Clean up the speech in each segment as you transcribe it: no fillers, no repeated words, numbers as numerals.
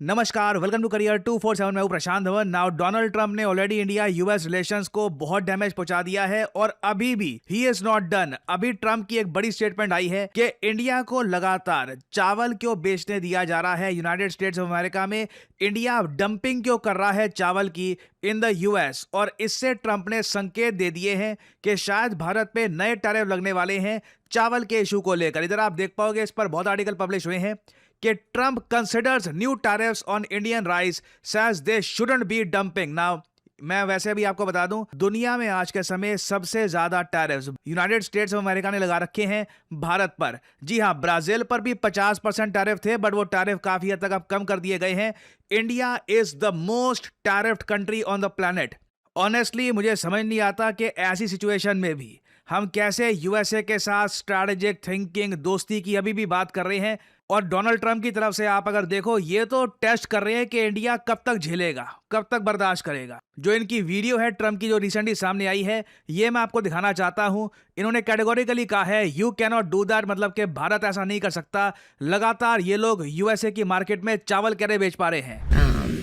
नमस्कार, welcome to career 247। मैं हूं प्रशांत धवन। नाउ डोनाल्ड ट्रंप ने ऑलरेडी इंडिया यूएस रिलेशंस को बहुत डैमेज पहुंचा दिया है और अभी भी ही इज नॉट डन। अभी ट्रंप की एक बड़ी स्टेटमेंट आई है कि इंडिया को लगातार चावल क्यों बेचने दिया जा रहा है यूनाइटेड स्टेट्स ऑफ अमेरिका में, इंडिया डंपिंग क्यों कर रहा है चावल की इन द यूएस। और इससे ट्रंप ने संकेत दे दिए हैं कि शायद भारत पे नए टैरिफ लगने वाले हैं चावल के इशू को लेकर। इधर आप देख पाओगे, इस पर बहुत आर्टिकल पब्लिश हुए हैं कि Trump considers new tariffs on Indian rice, says they shouldn't be dumping. Now मैं वैसे भी आपको बता दूं, दुनिया में आज के समय सबसे ज्यादा tariffs United states of America ने लगा रखे हैं भारत पर। जी हां, ब्राजील पर भी 50% टैरिफ थे, बट वो टैरिफ काफी हद तक अब कम कर दिए गए हैं। India is the most tariffed country on the planet. Honestly मुझे समझ नहीं आता कि ऐसी सिचुएशन में भी हम कैसे यूएसए के साथ स्ट्रैटेजिक थिंकिंग, दोस्ती की अभी भी बात कर रहे हैं। और डोनाल्ड ट्रंप की तरफ से आप अगर देखो, ये तो टेस्ट कर रहे हैं कि इंडिया कब तक झेलेगा, कब तक बर्दाश्त करेगा। जो इनकी वीडियो है ट्रंप की, जो रिसेंटली सामने आई है, ये मैं आपको दिखाना चाहता हूं। इन्होंने कैटेगोरिकली कहा है you can not do that, मतलब कि भारत ऐसा नहीं कर सकता। लगातार ये लोग यूएसए की मार्केट में चावल कैसे बेच पा रहे हैं।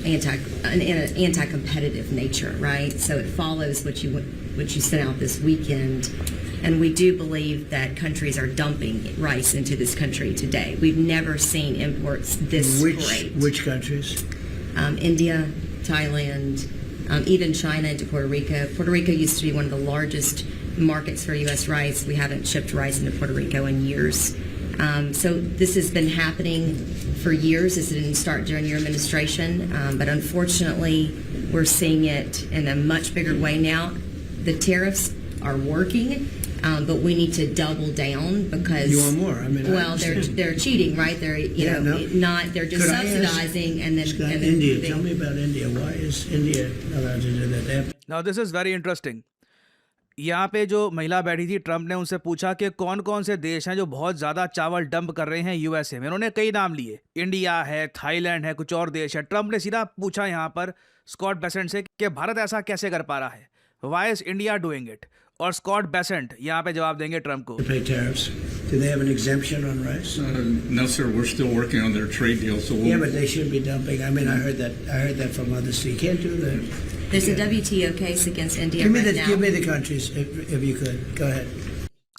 Anti-competitive nature, right? So it follows what you sent out this weekend, and we do believe that countries are dumping rice into this country today. We've never seen imports this great. Which countries? India, Thailand, even China into Puerto Rico. Puerto Rico used to be one of the largest markets for U.S. rice. We haven't shipped rice into Puerto Rico in years. So this has been happening for years. This didn't start during your administration, but unfortunately, we're seeing it in a much bigger way now. The tariffs are working, but we need to double down because You want more? I mean, they're cheating, right? They're they're just subsidizing and then India. Tell me about India. Why is India allowed to do that? Now this is very interesting. यहाँ पे जो महिला बैठी थी, Trump ने उनसे पूछा कि कौन कौन से देश हैं जो बहुत ज्यादा चावल डंप कर रहे हैं यूएसए में। उन्होंने कई नाम लिए, इंडिया है, थाईलैंड है, कुछ और देश है। ट्रंप ने सीधा पूछा यहाँ पर स्कॉट बेसेंट से कि भारत ऐसा कैसे कर पा रहा है, why is India doing it. और स्कॉट बेसेंट यहाँ पे जवाब देंगे ट्रंप को। To pay tariffs. Do they have an exemption on rice? No, sir. We're still working on their trade deal. So Yeah, but they should be dumping. I mean, I heard that from others. So you can't do that. there's a WTO case against India Give me right now. Give me the countries if you could. Go ahead.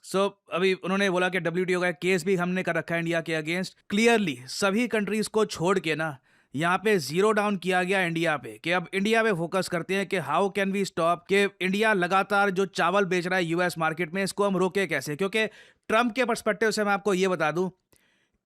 सो अभी उन्होंने बोला कि WTO का case भी हमने कर रखा है इंडिया के अगेंस्ट। क्लियरली सभी कंट्रीज को छोड़ के ना यहाँ पे जीरो डाउन किया गया इंडिया पे, कि अब इंडिया पे फोकस करते हैं कि हाउ कैन वी स्टॉप, कि इंडिया लगातार जो चावल बेच रहा है यूएस मार्केट में, इसको हम रोके कैसे। क्योंकि ट्रंप के पर्सपेक्टिव से मैं आपको ये बता दूं,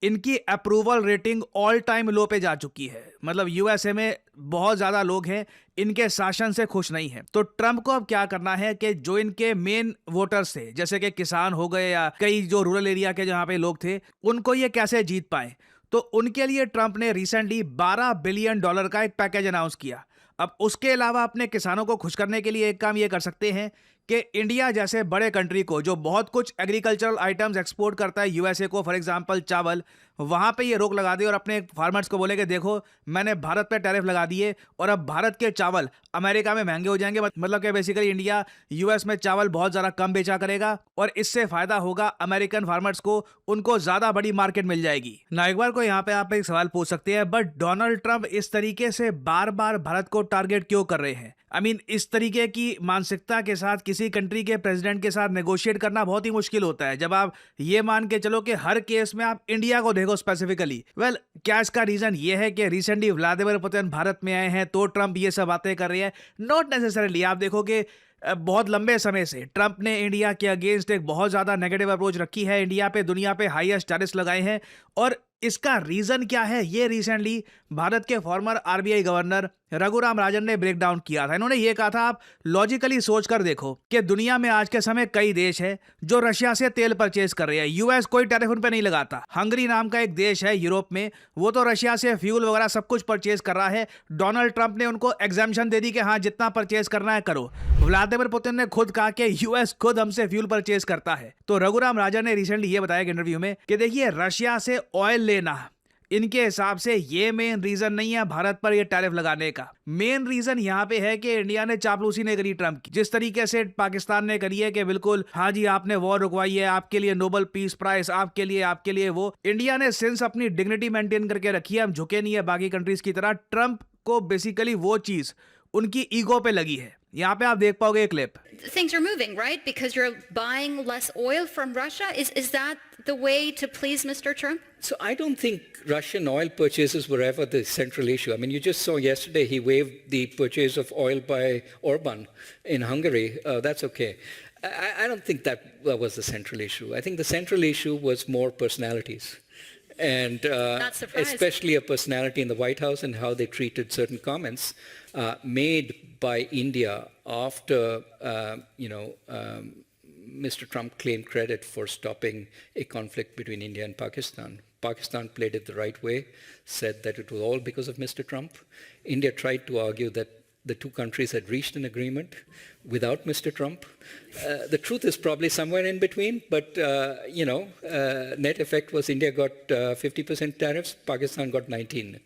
इनकी अप्रूवल रेटिंग ऑल टाइम लो पे जा चुकी है। मतलब यूएसए में बहुत ज्यादा लोग हैं इनके शासन से खुश नहीं है। तो ट्रंप को अब क्या करना है कि जो इनके मेन वोटर्स थे, जैसे कि किसान हो गए या कई जो रूरल एरिया के जहां पे लोग थे, उनको ये कैसे जीत पाए। तो उनके लिए ट्रंप ने रिसेंटली $12 बिलियन का एक पैकेज अनाउंस किया। अब उसके अलावा अपने किसानों को खुश करने के लिए एक काम ये कर सकते हैं कि इंडिया जैसे बड़े कंट्री को, जो बहुत कुछ एग्रीकल्चरल आइटम्स एक्सपोर्ट करता है यूएसए को, फॉर एग्जांपल चावल, वहां पे ये रोक लगा दे और अपने फार्मर्स को बोले कि देखो मैंने भारत पे टैरिफ लगा दिए और अब भारत के चावल अमेरिका में महंगे हो जाएंगे। मतलब कि बेसिकली इंडिया यूएस में चावल बहुत ज्यादा कम बेचा करेगा और इससे फायदा होगा अमेरिकन फार्मर्स को, उनको ज्यादा बड़ी मार्केट मिल जाएगी ना। एक बार को यहाँ पे आप एक सवाल पूछ सकते हैं, बट डोनाल्ड ट्रंप इस तरीके से बार बार भारत को टारगेट क्यों कर रहे हैं। आई मीन इस तरीके की मानसिकता के साथ किसी कंट्री के प्रेसिडेंट के साथ नेगोशिएट करना बहुत ही मुश्किल होता है, जब आप ये मान के चलो कि हर केस में आप इंडिया को देखो स्पेसिफिकली। वेल, क्या इसका रीजन ये है कि रिसेंटली व्लादिमीर पुतिन भारत में आए हैं तो ट्रंप ये सब बातें कर रहे हैं? Not necessarily. आप देखो कि बहुत लंबे समय से ट्रंप ने इंडिया के अगेंस्ट एक बहुत ज्यादा नेगेटिव अप्रोच रखी है, इंडिया पे दुनिया पे हाईएस्ट टैरिफ्स लगाए हैं। और इसका रीजन क्या है, ये रिसेंटली भारत के farmer RBI governor Raghuram Rajan ने ब्रेक डाउन किया था। इन्होंने ये कहा था, आप लॉजिकली सोचकर देखो कि दुनिया में आज के समय कई देश है जो रशिया से तेल परचेज कर रहे हैं, यूएस कोई टैरिफ उन पे नहीं लगाता। हंगरी नाम का एक देश है यूरोप में, वो तो रशिया से फ्यूल वगैरह सब कुछ परचेज कर रहा है। डोनाल्ड ट्रंप ने उनको एग्जाम्पशन दे दी कि हाँ जितना परचेज करना है करो। व्लादिमीर पुतिन ने खुद कहा कि यूएस खुद हमसे फ्यूल परचेज करता है। तो रघुराम राजन ने रिसेंटली ये बताया इंटरव्यू में कि देखिए, रशिया से ऑयल लेना इनके हिसाब से ये मेन रीजन नहीं है भारत पर ये टैरिफ लगाने का। मेन रीजन यहाँ पे है कि इंडिया ने चापलूसी नहीं करी ट्रंप की, जिस तरीके से पाकिस्तान ने करी है कि बिल्कुल हाँ जी आपने वॉर रुकवाई है, आपके लिए नोबेल पीस प्राइज, आपके लिए वो। इंडिया ने सिंस अपनी डिग्निटी मेंटेन करके रखी है, हम झुके नहीं है बाकी कंट्रीज की तरह। ट्रंप को बेसिकली वो चीज उनकी ईगो पे लगी है। यहाँ पे आप देख पाओगे एक clip. Things are moving, right? Because you're buying less oil from Russia. Is that the way to please Mr. Trump? So I don't think Russian oil purchases were ever the central issue. I mean, you just saw yesterday he waived the purchase of oil by Orban in Hungary. That's okay. I don't think that was the central issue. I think the central issue was more personalities. And Not surprised. especially a personality in the White House and how they treated certain comments made by India after, Mr. Trump claimed credit for stopping a conflict between India and Pakistan. Pakistan played it the right way, said that it was all because of Mr. Trump. India tried to argue that the two countries had reached an agreement without Mr. Trump. The truth is probably somewhere in between, but, net effect was India got 50% tariffs, Pakistan got 19%.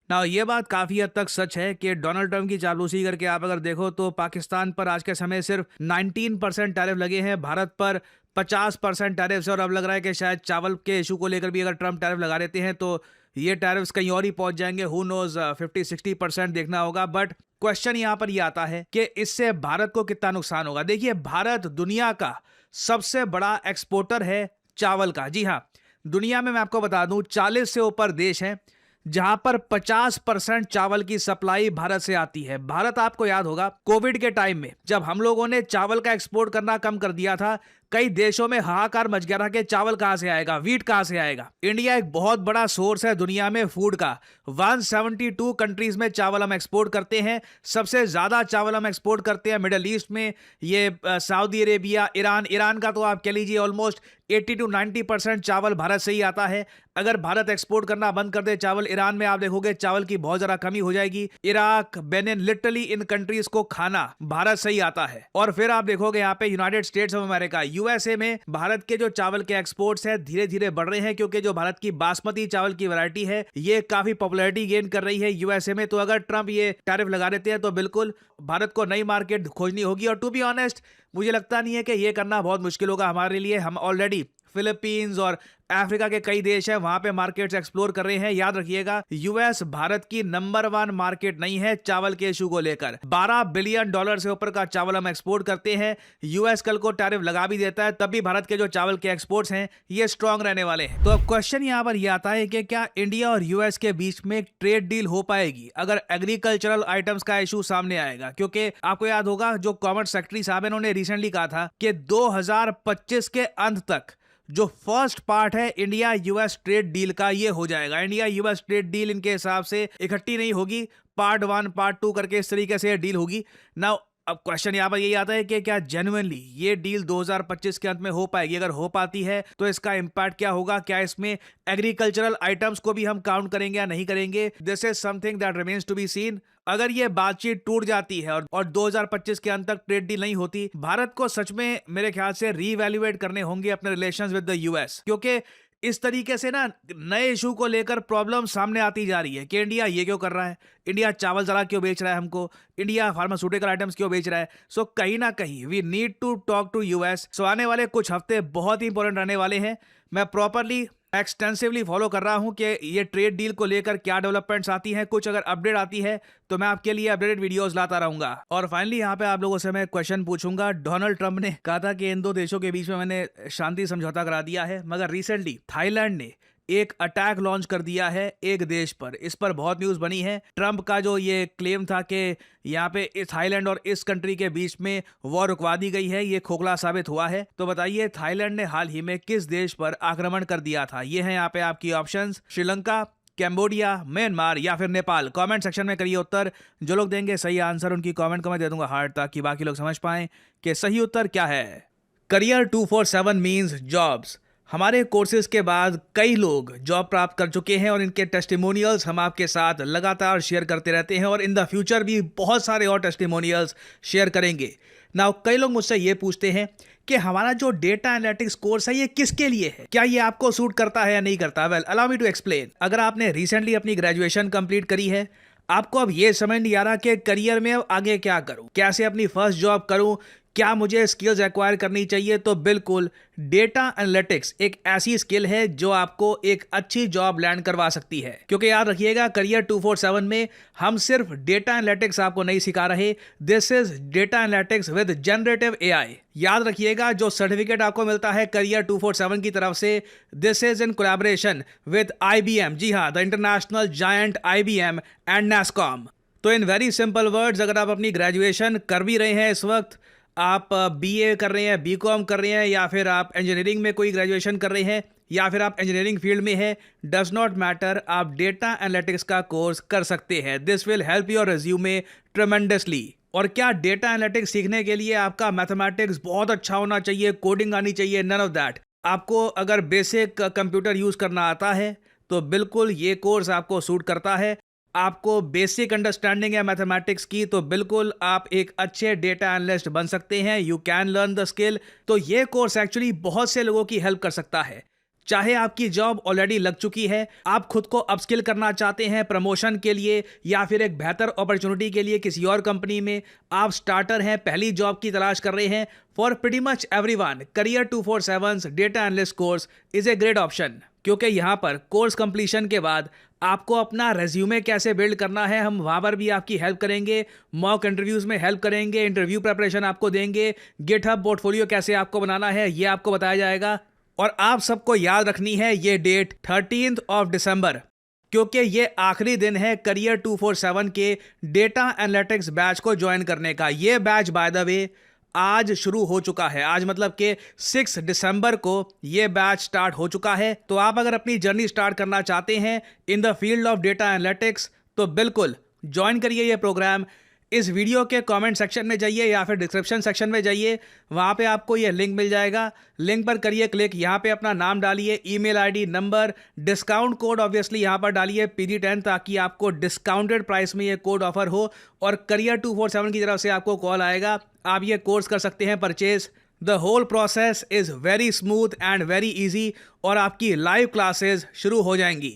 ना ये बात काफी हद तक सच है कि Donald Trump की चापलूसी करके आप अगर देखो तो पाकिस्तान पर आज के समय सिर्फ 19% टैरिफ लगे हैं, भारत पर 50% टैरिफ है। और अब लग रहा है कि शायद चावल के इशू को लेकर भी अगर ट्रंप टैरिफ लगा देते हैं तो ये टैरिफ्स कहीं और ही पहुंच जाएंगे। हु नोज 50-60% देखना होगा। बट क्वेश्चन यहाँ पर ये आता है कि इससे भारत को कितना नुकसान होगा। देखिए, भारत दुनिया का सबसे बड़ा एक्सपोर्टर है चावल का। जी हाँ, दुनिया में मैं आपको बता दूं 40 से ऊपर देश हैं जहां पर 50% चावल की सप्लाई भारत से आती है। भारत, आपको याद होगा कोविड के टाइम में जब हम लोगों ने चावल का एक्सपोर्ट करना कम कर दिया था, कई देशों में हाहाकार मच गया था कि चावल कहां से आएगा, वीट कहां से आएगा। इंडिया एक बहुत बड़ा सोर्स है दुनिया में फूड का। 172 कंट्रीज में चावल हम एक्सपोर्ट करते हैं। सबसे ज्यादा चावल हम एक्सपोर्ट करते हैं मिडिल ईस्ट में, ये सऊदी अरेबिया, ईरान का तो आप कह लीजिए ऑलमोस्ट 80-90% चावल भारत से ही आता है। अगर भारत एक्सपोर्ट करना बंद कर दे चावल ईरान में, आप देखोगे चावल की बहुत ज्यादा कमी हो जाएगी। Iraq, Benin, literally in countries को खाना भारत से ही आता है। और फिर आप देखोगे यहाँ पे United states of America, USA में भारत के जो चावल के एक्सपोर्ट्स हैं धीरे धीरे बढ़ रहे हैं, क्योंकि जो भारत की बासमती चावल की वैरायटी है ये काफी पॉपुलैरिटी गेन कर रही है यूएसए में। तो अगर ट्रंप ये टैरिफ लगा देते हैं तो बिल्कुल भारत को नई मार्केट खोजनी होगी। और टू बी ऑनेस्ट, मुझे लगता नहीं है कि ये करना बहुत मुश्किल होगा हमारे लिए। हम ऑलरेडी फिलीपींस और अफ्रीका के कई देश हैं, वहां पे मार्केट्स एक्सप्लोर कर रहे हैं। याद रखिएगा, यूएस भारत की नंबर 1 मार्केट नहीं है चावल के इशू को लेकर। $12 बिलियन से ऊपर का चावल हम एक्सपोर्ट करते हैं। यूएस कल को टैरिफ लगा भी देता है तब भी भारत के जो चावल के एक्सपोर्ट्स हैं ये स्ट्रांग रहने वाले हैं। तो अब क्वेश्चन यहाँ पर यह आता है कि क्या इंडिया और यूएस के बीच में ट्रेड डील हो पाएगी अगर एग्रीकल्चरल आइटम्स का इशू सामने आएगा। क्योंकि आपको याद होगा जो कॉमर्स सेक्रेटरी साहब इन्होंने रिसेंटली कहा था कि 2025 के अंत तक जो फर्स्ट पार्ट है इंडिया यूएस ट्रेड डील का ये हो जाएगा। इंडिया यूएस ट्रेड डील इनके हिसाब से इकट्ठी नहीं होगी, पार्ट 1 पार्ट 2 करके इस तरीके से डील होगी। नाउ अब क्वेश्चन यहाँ पर यही आता है कि क्या जेन्युइनली ये डील 2025 के अंत में हो पाएगी। अगर हो पाती है तो इसका इंपैक्ट क्या होगा, क्या इसमें एग्रीकल्चरल आइटम्स को भी हम काउंट करेंगे या नहीं करेंगे। This is something that remains to be seen. अगर ये बातचीत टूट जाती है और 2025 के अंत तक ट्रेड डील नहीं होती, भारत को सच में मेरे ख्याल से रीवैल्यूएट करने होंगे अपने रिलेशंस विद द यूएस। क्योंकि इस तरीके से ना नए इशू को लेकर प्रॉब्लम सामने आती जा रही है कि इंडिया ये क्यों कर रहा है, इंडिया चावल जरा क्यों बेच रहा है हमको, इंडिया फार्मास्यूटिकल आइटम्स क्यों बेच रहा है। सो कहीं ना कहीं we need to talk to US. So आने वाले कुछ हफ्ते बहुत ही इंपॉर्टेंट रहने वाले हैं। मैं प्रॉपरली एक्सटेंसिवली फॉलो कर रहा हूं कि ये ट्रेड डील को लेकर क्या डेवलपमेंट्स आती हैं। कुछ अगर अपडेट आती है तो मैं आपके लिए अपडेटेड वीडियोस लाता रहूंगा। और फाइनली यहाँ पे आप लोगों से मैं क्वेश्चन पूछूंगा। डोनाल्ड ट्रंप ने कहा था कि इन दो देशों के बीच में मैंने शांति समझौता करा दिया है, मगर रिसेंटली थाईलैंड ने एक अटैक लॉन्च कर दिया है एक देश पर। इस पर बहुत न्यूज बनी है। ट्रंप का जो ये क्लेम था कि यहाँ पे इस थाईलैंड और इस कंट्री के बीच में वॉर रुकवा दी गई है, ये खोखला साबित हुआ है। तो बताइए थाईलैंड ने हाल ही में किस देश पर आक्रमण कर दिया था। ये है यहाँ पे आपकी ऑप्शंस, श्रीलंका, कैम्बोडिया, म्यांमार या फिर नेपाल। कमेंट सेक्शन में करिए उत्तर। जो लोग देंगे सही आंसर उनकी कमेंट को मैं दे दूंगा हार्ट, ताकि बाकी लोग समझ पाएं कि सही उत्तर क्या है। Career 247 means jobs. हमारे कोर्सेज के बाद कई लोग जॉब प्राप्त कर चुके हैं और इनके टेस्टिमोनियल्स हम आपके साथ लगातार शेयर करते रहते हैं और इन द फ्यूचर भी बहुत सारे और टेस्टिमोनियल्स शेयर करेंगे। नाउ कई लोग मुझसे ये पूछते हैं कि हमारा जो डेटा एनालिटिक्स कोर्स है ये किसके लिए है, क्या ये आपको सूट करता है या नहीं करता। Well allow me to explain. अगर आपने रिसेंटली अपनी ग्रेजुएशन कंप्लीट करी है, आपको अब ये समझ नहीं आ रहा कि करियर में अब आगे क्या करूं, कैसे अपनी फर्स्ट जॉब करूं, क्या मुझे स्किल्स एक्वायर करनी चाहिए, तो बिल्कुल डेटा एनालिटिक्स एक ऐसी स्किल है जो आपको एक अच्छी जॉब लैंड करवा सकती है। क्योंकि याद रखिएगा, करियर 247 में हम सिर्फ डेटा एनालिटिक्स आपको नहीं सिखा रहे, this is data analytics with generative AI. याद रखिएगा, जो सर्टिफिकेट आपको मिलता है करियर 247 की तरफ से, this is in collaboration with IBM, जी हाँ, the international giant IBM and NASSCOM। तो इन वेरी सिंपल वर्ड्स, अगर आप अपनी ग्रेजुएशन कर भी रहे हैं इस वक्त, आप BA कर रहे हैं, BCom कर रहे हैं, या फिर आप इंजीनियरिंग में कोई ग्रेजुएशन कर रहे हैं, या फिर आप इंजीनियरिंग फील्ड में हैं, डज नॉट मैटर, आप डेटा एनालिटिक्स का कोर्स कर सकते हैं। This will help your resume tremendously. और क्या डेटा एनालिटिक्स सीखने के लिए आपका मैथमेटिक्स बहुत अच्छा होना चाहिए, कोडिंग आनी चाहिए? None of that. आपको अगर बेसिक कंप्यूटर यूज करना आता है तो बिल्कुल ये कोर्स आपको सूट करता है। आपको बेसिक अंडरस्टैंडिंग है मैथमेटिक्स की, तो बिल्कुल आप एक अच्छे डेटा एनालिस्ट बन सकते हैं। You can learn the skill. तो ये कोर्स एक्चुअली बहुत से लोगों की हेल्प कर सकता है। चाहे आपकी जॉब ऑलरेडी लग चुकी है, आप खुद को अपस्किल करना चाहते हैं प्रमोशन के लिए, या फिर एक बेहतर अपॉर्चुनिटी के लिए किसी और कंपनी में, आप स्टार्टर हैं, पहली जॉब की तलाश कर रहे हैं, for pretty much everyone, career 247 data analyst course is a great option. क्योंकि यहाँ पर कोर्स कंप्लीशन के बाद आपको अपना रेज्यूमे कैसे बिल्ड करना है, हम वहाँ पर भी आपकी हेल्प करेंगे, मॉक इंटरव्यूज़ में हेल्प करेंगे, इंटरव्यू प्रिपरेशन आपको देंगे, गिटहब पोर्टफोलियो कैसे आपको बनाना है ये आपको बताया जाएगा। और आप सबको याद रखनी है ये डेट 13 दिसंबर, क्योंकि ये आखिरी दिन है करियर 247 के डेटा एनालिटिक्स बैच को ज्वाइन करने का। ये बैच बाय द वे आज शुरू हो चुका है। आज मतलब कि 6 दिसंबर को ये बैच स्टार्ट हो चुका है। तो आप अगर अपनी जर्नी स्टार्ट करना चाहते हैं in the field of data analytics, तो बिल्कुल ज्वाइन करिए ये प्रोग्राम। इस वीडियो के कमेंट सेक्शन में जाइए या फिर डिस्क्रिप्शन सेक्शन में जाइए, वहाँ पे आपको ये लिंक मिल जाएगा। लिंक पर करिए क्लिक, यहाँ पे अपना नाम डालिए, email ID, number, discount code obviously यहाँ पर डालिए PD10, ताकि आपको डिस्काउंटेड प्राइस में ये कोड ऑफर हो और करियर 247 की तरफ से आपको कॉल आएगा। आप ये कोर्स कर सकते हैं purchase. The whole process is very smooth and very easy और आपकी लाइव क्लासेज शुरू हो जाएंगी।